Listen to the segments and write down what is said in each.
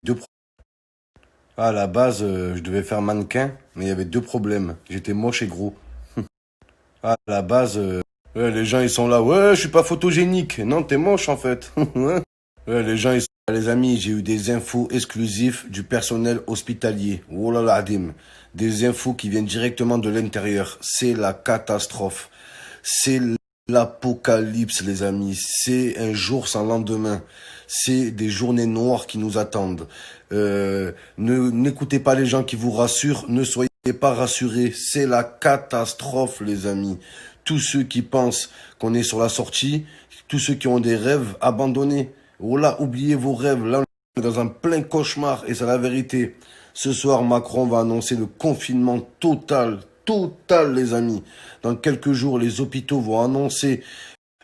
Deux pro- À la base, je devais faire mannequin, mais il y avait deux problèmes. J'étais moche et gros. À la base, ouais, les gens ils sont là, ouais, je suis pas photogénique. Non, t'es moche en fait. Ouais. Ouais, les gens ils sont là, les amis, j'ai eu des infos exclusives du personnel hospitalier. Oh là là, Adim. Des infos qui viennent directement de l'intérieur. C'est la catastrophe. C'est l'apocalypse, les amis. C'est un jour sans lendemain. C'est des journées noires qui nous attendent. N'écoutez pas les gens qui vous rassurent. Ne soyez pas rassurés. C'est la catastrophe, les amis. Tous ceux qui pensent qu'on est sur la sortie, tous ceux qui ont des rêves, abandonnez. Oh là, oubliez vos rêves. Là, on est dans un plein cauchemar et c'est la vérité. Ce soir, Macron va annoncer le confinement total. Total, les amis. Dans quelques jours, les hôpitaux vont annoncer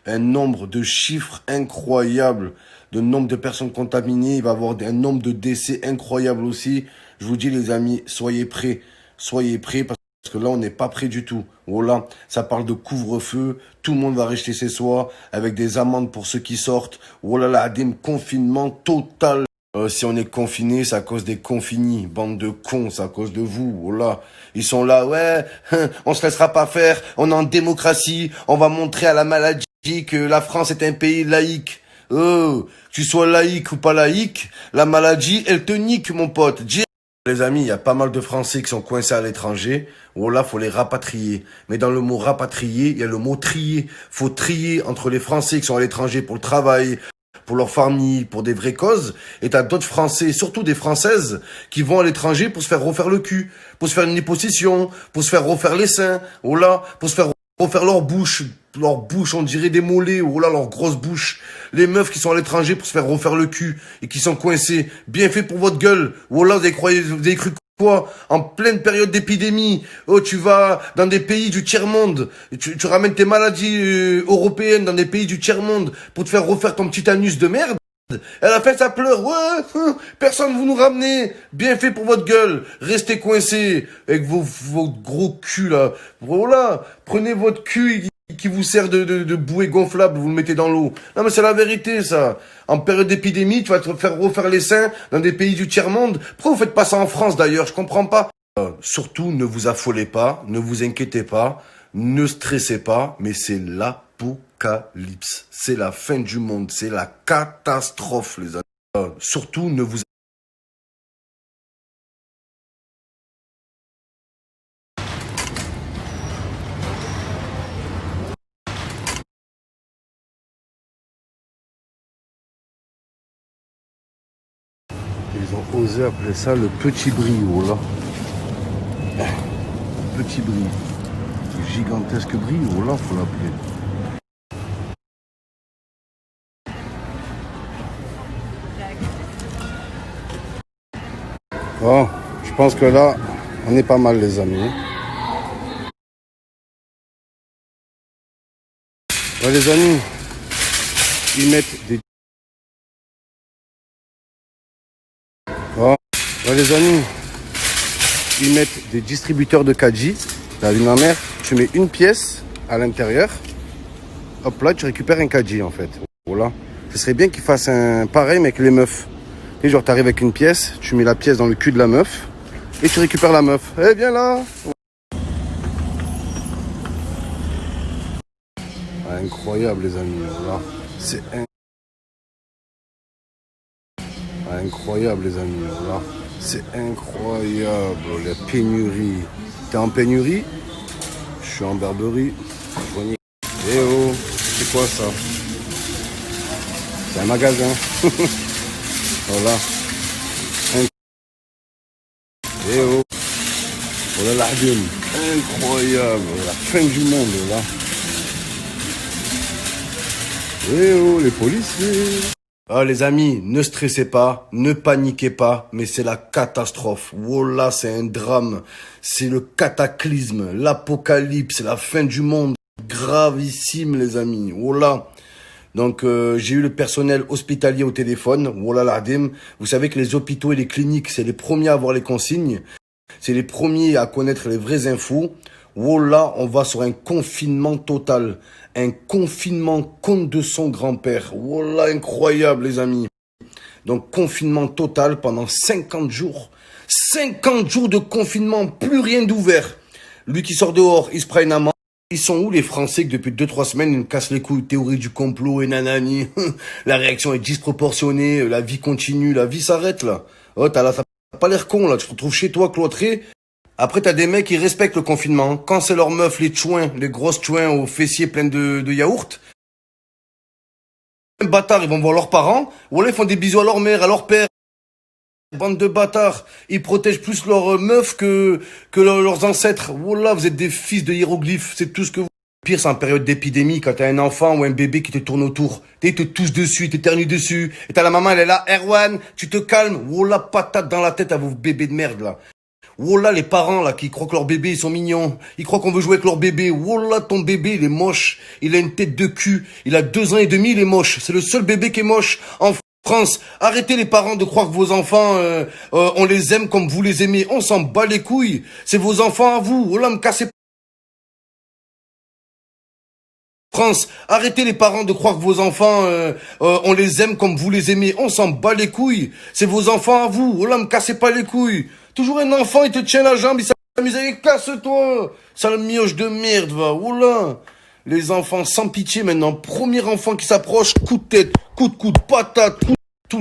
un nombre de chiffres incroyables, de nombre de personnes contaminées. Il va y avoir un nombre de décès incroyable aussi. Je vous dis, les amis, soyez prêts. Soyez prêts parce que là, on n'est pas prêt du tout. Voilà, ça parle de couvre-feu. Tout le monde va rester chez soi avec des amendes pour ceux qui sortent. Voilà, là, des confinement total. Si on est confiné, c'est à cause des confinis. Bande de cons, c'est à cause de vous. Voilà. Ils sont là, ouais, on se laissera pas faire. On est en démocratie. On va montrer à la maladie que la France est un pays laïque. Que tu sois laïque ou pas laïque, la maladie, elle te nique, mon pote. Les amis, il y a pas mal de Français qui sont coincés à l'étranger. Voilà, faut les rapatrier. Mais dans le mot rapatrier, il y a le mot trier. Faut trier entre les Français qui sont à l'étranger pour le travail, pour leur famille, pour des vraies causes. Et t'as d'autres Français, surtout des Françaises, qui vont à l'étranger pour se faire refaire le cul, pour se faire une liposuction, pour se faire refaire les seins, oh là, pour se faire refaire leur bouche, on dirait des mollets, oh là, leur grosse bouche. Les meufs qui sont à l'étranger pour se faire refaire le cul et qui sont coincés. Bien fait pour votre gueule. Oh là, vous avez cru quoi? En pleine période d'épidémie. Oh, tu vas dans des pays du tiers-monde. Tu ramènes tes maladies européennes dans des pays du tiers-monde pour te faire refaire ton petit anus de merde. Elle a fait sa pleure. Ouais, personne vous nous ramenez. Bien fait pour votre gueule. Restez coincés avec vos gros culs là. Voilà. Prenez votre cul qui vous sert de bouée gonflable, vous le mettez dans l'eau. Non mais c'est la vérité ça. En période d'épidémie, tu vas te faire refaire les seins dans des pays du tiers-monde. Pourquoi vous faites pas ça en France d'ailleurs? Je comprends pas. Surtout, ne vous affolez pas, ne vous inquiétez pas, ne stressez pas, mais c'est l'apocalypse. C'est la fin du monde, c'est la catastrophe, les amis. Surtout, ne vous... Ils ont osé appeler ça le petit brio, là. Petit brie. Gigantesque brie, oh là, faut l'appeler. Bon, je pense que là, on est pas mal, les amis. Ouais, les amis, ils mettent des... Bon, ouais, les amis, ils mettent des distributeurs de Kaji. T'as vu ma mère? Tu mets une pièce à l'intérieur. Hop là, tu récupères un Kaji, en fait. Voilà. Ce serait bien qu'ils fassent un pareil, mais avec les meufs. Et genre, t'arrives avec une pièce, tu mets la pièce dans le cul de la meuf, et tu récupères la meuf. Eh, viens là! Incroyable, les amis. Voilà. C'est incroyable, les amis. Voilà. C'est incroyable, la pénurie. T'es en pénurie? Je suis en Berberie. Eh oh, c'est quoi ça? C'est un magasin. Voilà. Eh oh, voilà la gueule. Incroyable, la fin du monde là. Eh oh, les policiers. Ah les amis, ne stressez pas, ne paniquez pas, mais c'est la catastrophe. Voilà, c'est un drame. C'est le cataclysme, l'apocalypse, c'est la fin du monde. Gravissime les amis. Voilà. Donc j'ai eu le personnel hospitalier au téléphone. Voilà l'ADEME. Vous savez que les hôpitaux et les cliniques, c'est les premiers à avoir les consignes. C'est les premiers à connaître les vraies infos. Voilà, on va sur un confinement total. Un confinement compte de son grand-père. Voilà, incroyable les amis. Donc confinement total pendant 50 jours. 50 jours de confinement, plus rien d'ouvert. Lui qui sort dehors, il se prend une amende. Ils sont où les Français que depuis 2-3 semaines ils me cassent les couilles, théorie du complot et nanani. La réaction est disproportionnée, la vie continue, la vie s'arrête là. Oh t'as pas l'air con là, tu te retrouves chez toi cloîtré. Après t'as des mecs qui respectent le confinement. Quand c'est leurs meufs, les chouins, les grosses chouins aux fessiers pleins de yaourt. Les bâtards, ils vont voir leurs parents, ou là ils font des bisous à leur mère, à leur père. Bande de bâtards, ils protègent plus leurs meufs que leurs ancêtres. Voilà, vous êtes des fils de hiéroglyphes, c'est tout ce que vous... Pire, c'est en période d'épidémie, quand t'as un enfant ou un bébé qui te tourne autour. Il te touche dessus, il t'éternue dessus. Et t'as la maman, elle est là, Erwan, tu te calmes. Voilà, patate dans la tête à vos bébés de merde, là. Voilà, les parents, là, qui croient que leur bébé, ils sont mignons. Ils croient qu'on veut jouer avec leur bébé. Voilà, ton bébé, il est moche. Il a une tête de cul. Il a 2 ans et demi, il est moche. C'est le seul bébé qui est moche. En France, arrêtez les parents de croire que vos enfants, on les aime comme vous les aimez. On s'en bat les couilles. C'est vos enfants à vous. Oh là, me cassez pas. France, arrêtez les parents de croire que vos enfants, on les aime comme vous les aimez. On s'en bat les couilles. C'est vos enfants à vous. Oh là, me cassez pas les couilles. Toujours un enfant, il te tient la jambe, il s'amuse avec, casse-toi. Sale mioche de merde, va. Oh là. Les enfants sans pitié maintenant. Premier enfant qui s'approche, coup de tête, coup de coude, patate, coup